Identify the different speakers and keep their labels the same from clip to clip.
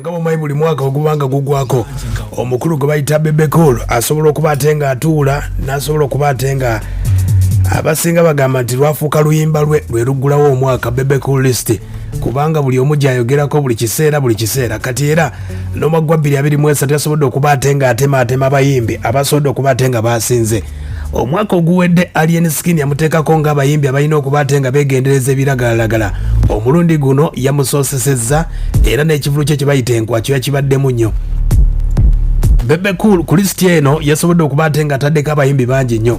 Speaker 1: Ngabo mai buli mwaka ogubanga gugwako omukulu gwe bayita Bebe Cool asobola okubatenga atula nasobola okubatenga abasinga bagamba nti lwafuuka luyimba lwe lugulawo omwaka Bebe Cool list kubanga buli omu gyayogerako buli kiseera kati era n'omwaka 2023 yasobodde okubatenga atema abayimbi abasobodde okubatenga basinze omwaka oguwedde Alien Skin yamuteekako ng'abayimbi abalina okubatenga beegendereza ebiragalalagala omulundi guno yamusoosesezza era n'ekivulu kye kibayita enkwakyo yakibaddemu nnyo Bebe Cool ku lisiti eno yasobodde okubatenga ataddeko abayimbi bangi nnyo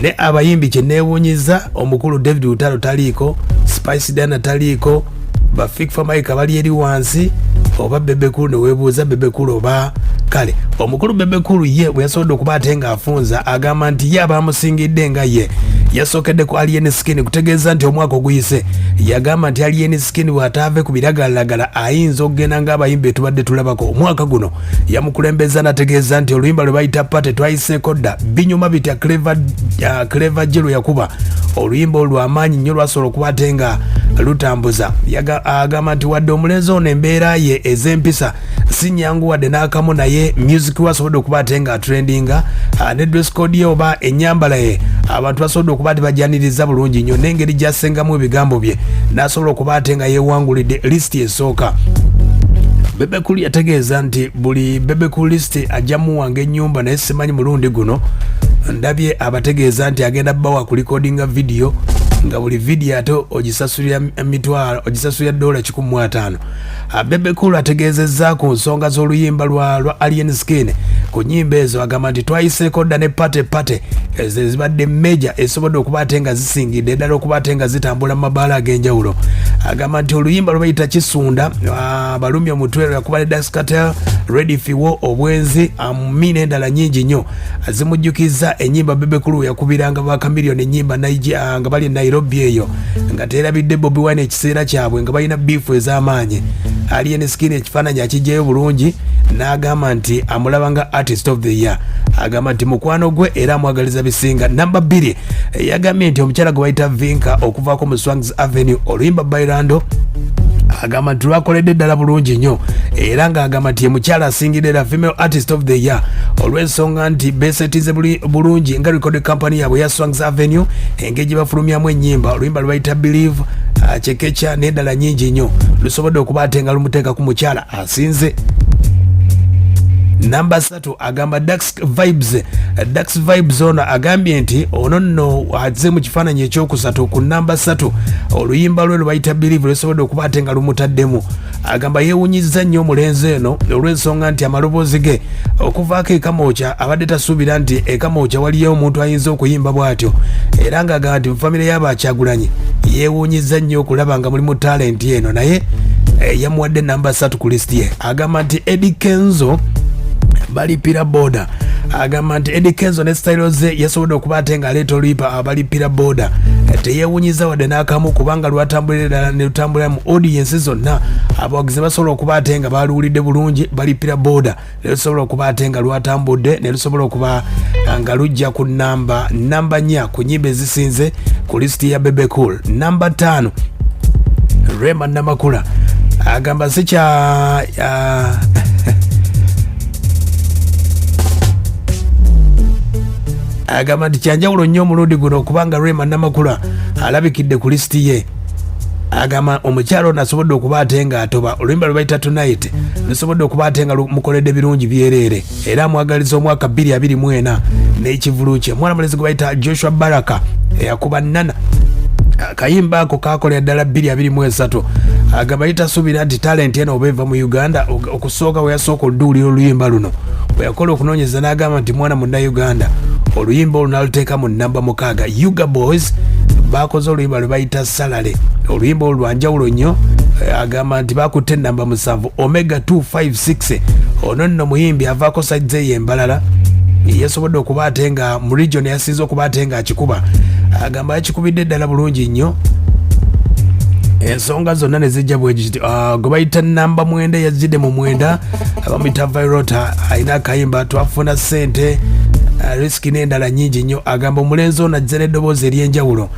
Speaker 1: ne abayimbi kye neewuunyiza omukulu David Utalo taliiko Spice Dana taliiko Bafik Famaika bali eri wansi oba Bebe Cool ne weebuuza Bebe Cool oba kale omukulu Bebe Cool ye bwe yasobodde okubatenga afunza agamba nti ye abamusingidde nga ye yasookedde ku Alien Skin kutegeeza nti omwaka oguyise yagamba nti Alien Skin bw'ataave ku biragalalagala ayinza okugenda ng'abayimbi tubadde tulabako omwaka guno yamukulembeza nategeeza nti oluyimba lwe bayita pate twayiseeko dda binyuma bitya Clever Jero yakuba oluyimba olw'amaanyi nnyo lwasobola okubatenga lutambuza agamba nti wadde omulenzi ono embeera ye ez'empisa si nnyangu wadde n'akamu naye music wasobodde okubatenga trendinga ne dress code ye oba ennyambala ye abantu basobodde okuba tebajjaniriza bulungi nnyo n'engeri gy'assengamu ebigambo bye n'asobola okubatenga yeewangulidde lisiti esooka Bebe Cool yategeeza nti buli Bebe Cool list ajja muwanga ennyumba naye simanyi mulundi guno ndabye abategeeza nti agenda bawa ku recordinga video nga buli video ate ogisasulira emitwalo ogisasulira $150. Bebe Cool ategeezezza ku nsonga z'oluyimba lwa Alien Skin ku nnyimba ezo agamba nti twayiseeko dda ne pate ezo zibadde major esobodde okubatenga zisingidde ddala okubatenga zitambula mu mabaala ag'enjawulo agamba nti oluyimba lwe bayita Kisunda balumya omutwe yakuba ne Daskatel Ready Fiwo obwenzi amina endala nnyingi nnyo zimujjukiza ennyimba Bebe Cool yakubiranga bakamiliyoni ennyimba nga bali Nairobi eyo nga teerabidde Bobi Wine ekiseera kyabwe nga balina biifu ez'amaanyi Alien Skin ekifaananyi akijjayo bulungi n'agamba nti amulaba nga artist of the year agamba nti mukwano gwe era amwagaliza bisinga namba 2 yagambye nti omukyala gwe bayita Vinka okuvaako mu Swangs Avenue oluyimba Bailando agamba nti lwakoledde ddala bulungi nnyo era ng'agamba nti ye mukyala asingidde era female artist of the year olw'ensonga nti besetize bulungi nga record company yabwe ya Swangs Avenue engeri gye bafulumyamu ennyimba oluyimba lwe bayita Believe Chekecha n'eddala nnyingi nnyo lusobodde okubatenga lumuteeka ku mukyala asinze Namba 3 agamba Dax Vibes ono agambye nti ono nno azze mu kifaananyi ekyokusatu ku namba 3 oluyimba lwe bayita Believe lusobodde okubatenga lumutaddemu agamba yeewunyizza nnyo omulenzi eno olw'ensonga nti amaloboozi ge okuvaako ekamooca abadde tasuubira nti ekamooca waliyo omuntu ayinza okuyimba bw'atyo era ng'agamba nti mu famire y'Abakyagulanyi yeewunyizza nnyo okulaba nga mulimu talenti eno naye yamuwadde namba 3 ku lisiti ye agamba nti Eddie Kenzo balipira boda agamba nti Eddie Kenzo ne style ze yasobodde okubatenga aleeta oluyipa abalipira boda teyeewunyiza wadde n'akamu kubanga lwatambulira ddala ne lutambulira mu audience zonna abawagizi basobola okubatenga baluwulidde bulungi balipira boda ne lusobola okubatenga lwatambudde ne lusobola okuba nga lujja ku namba 4 ku nnyimba ezisinze ku lisiti ya Bebe Cool. Namba 5 Rema Namakula agamba sikya agamba nti kyanjawulo nnyo omulundi guno okubanga Rema Namakula alabikidde ku lisiti ye agamba omukyalo ono asobodde okubatenga atoba oluyimba lwe bayita Tonight lusobodde okubatenga mukoledde birungi byereere era amwagaliza omwaka 2024 n'ekivulu kye mwana mulezi gwe bayita Joshua Baraka eyakuba Nana akayimba ako kakolera ddala 2023 agamba yitasuubira nti talenti eno oba eva mu Uganda okusooka we yasooka oluduulira oluyimba luno bwe yakola okunoonyeza n'agamba nti mwana munnayuganda oluyimba olu naluteeka mu namba 6 Yuga Boys bakoze oluyimba lwe bayita Salale oluyimba olu lwanjawulo nnyo agamba nti bakutte namba 7 Omega 256 ono nno muyimbi avaako sajja ye embalala yasobodde okubatenga mu region yasinze okubatenga akikuba agamba yakikubidde ddala bulungi nnyo ensonga zonna ne zijja bwegiti gwe bayita namba 9 yazidde mu 9 abamuyita Virota alina akayimba twafuna ssente risk n'endala nnyingi nnyo. Agamba omulenzi ono ajja n'eddoboozi ery'enjawulo,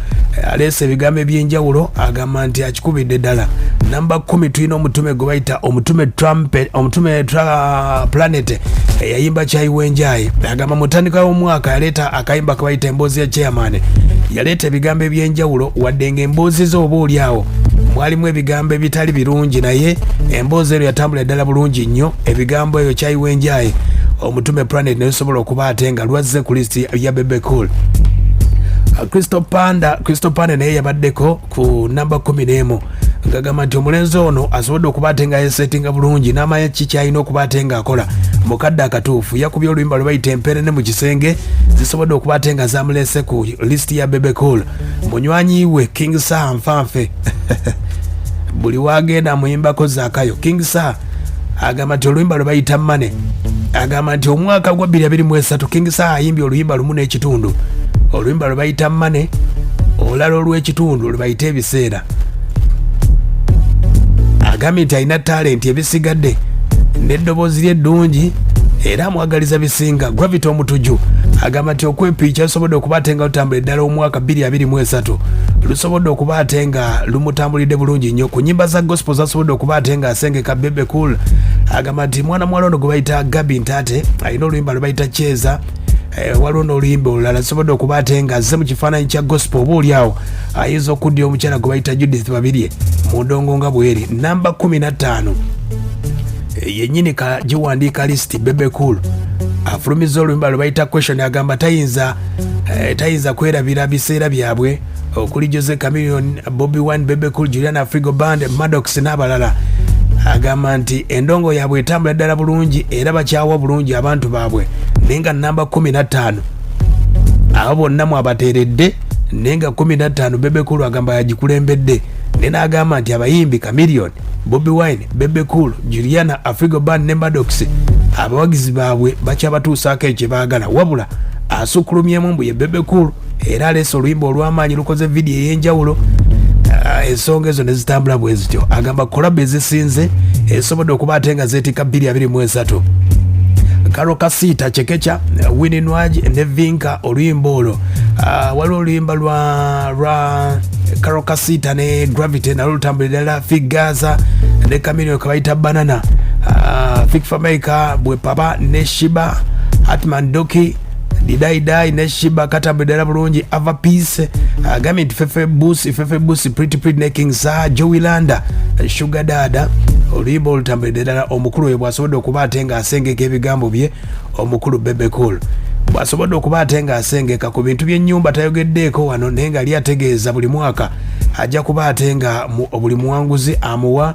Speaker 1: aleese ebigambo eby'enjawulo, agamba nti akikubidde ddala. Namba 10 tulina omutume gwe bayita omutume Planet eyayimba kyayiwenjayi. Agamba mutandika w'omwaka yaleeta akayimba ke bayita emboozi ya chairman, yaleeta ebigambo eby'enjawulo wadde ng'emboozi ze oba oliawo mwalimu ebigambo ebitali birungi, naye emboozi eyo yatambula ddala bulungi nnyo. Ebigambo eyo kyayiwenjayi omutume Planet naye sobola okuba ate nga lwazze ku listi ya Bebe Cool. Crystal Panda naye yabaddeko ku namba 11 ngagamba nti omulenzi ono asobodde okuba ate nga yesettinga bulungi n'amanya ki kyalina okuba ate nga akola mu kadde akatuufu. Yakubye oluyimba lwe bayita emperene mu kisenge, zisobodde okuba ate nga zamuleese ku listi ya Bebe Cool. Munywanyi we King Sir Nfanfe buli wagenda amuyimbako zaakayo. King Sir agamba nti oluyimba lwe bayita Mane, agamba nti omwaka gwa 2023 King Sir ayimbye oluyimba lumu n'ekitundu, oluyimba lwe bayita Mane, olala olw'ekitundu lwe bayita Ebiseera. Agambye nti alina talenti ebisigadde n'eddoboozi lye eddungi era amwagaliza bisinga. Gravity Omutuju agamba nti okwepiica lusobodde okuba ate nga lutambula eddala omwaka 2023 lusobodde okuba ate nga lumutambulidde bulungi nnyo. Ku nnyimba za gospel zasobodde okuba ate nga asengeka Bebe Cool. Agamba nti mwana muwala ono gwe bayita Gabi Ntate alina oluyimba lwe bayita Cheza, waliwo n'oluyimba olulala lusobodde okuba ate nga azze mu kifaananyi kya gospel, oba oliawo ayinza okuddya omukyala gwe bayita Judith Babirye mu ndongo nga bweri. Namba 15 yennyini giwandiika listi Bebe Cool afulumiza oluyimba lwe bayita Question. Agamba tayinza kwerabira biseera byabwe okuli Jose Chameleone, Bobby Wine, Bebe Cool, Juliana Afrigo Band, Maddox n'abalala. Agamba nti endongo yaabwe etambula ddala bulungi era bakyawa bulungi abantu baabwe. Nenga namba 15 abo bonna mwabateeredde, nenga 15 Bebe Cool agamba yagikulembedde. Nena agamba nti abayimbi Chameleone, Bobby Wine, Bebe Cool, Juliana Afrigo Band ne Maddox abawagizi baabwe bakyabatuusaako ekyo baagala, wabula asukulumyemu mbu ye Bebe Cool era aleese oluyimba olw'amaanyi lukoze vidiyo ey'enjawulo. Ensonga ezo ne zitambula bwe zityo. Agamba kolabo ezisinze esobodde okuba ate nga zeetika 2023. Karo Kasita Chekecha, Winnie Nwaj ne Vinka oluyimba olwo. Waliwo oluyimba lwa Karo Kasita ne Gravity nalwo lutambulira ddala. Figaza ne Chameleone ke bayita Banana, Fik Fameka bwe Papa ne Shiba, Atman Doki Didai ne Shiba katambulira ddala bulungi. Ava Peace agambye nti Fefe Busi Pretty ne King Sir, Joey Landa, Sugar Dada oluyimba olutambulira ddala. Omukulu we bw'asobodde okuba ate nga asengeka ebigambo bye, omukulu Bebe Cool bw'asobodde okuba ate nga asengeka ku bintu by'ennyumba tayogeddeeko wano, naye nga ali ategeeza buli mwaka ajja kuba ate nga buli muwanguzi amuwa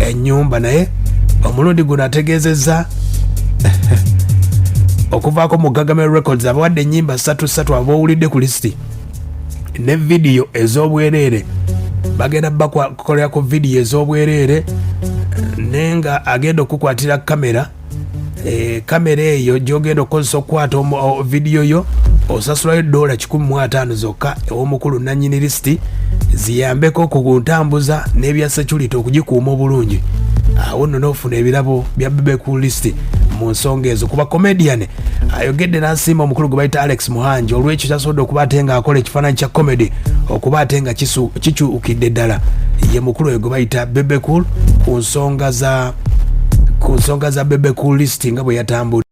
Speaker 1: ennyumba, naye omulundi guno ategeezezza okuvaako mu Gagamel Records abawadde ennyimba 3 abawulidde ku listi ne vidiyo ez'obwereere. Bagenda bakolera ku vidiyo ez'obwereere nenga agenda okukwatira kamera. Kamera eyo gyogenda okukozesa okukwata vidiyo yo osasulayo $150 zokka ew'omukulu nannyini listi ziyambeko ku ntambuza n'ebya security okugikuuma obulungi. Awo nno n'ofuna ebirabo bya Bebe Cool listi mu nsonga ezo. Kuba comedian ayogedde n'asiima omukulu gwe bayita Alex Muhanji olw'ekyo kyasobodde okuba ate nga akola ekifaananyi kya comedy okuba ate nga kikyukidde ddala. Ye mukulu we gwe bayita Bebe Cool ku nsonga za Bebe Cool listi nga bwe yatambula.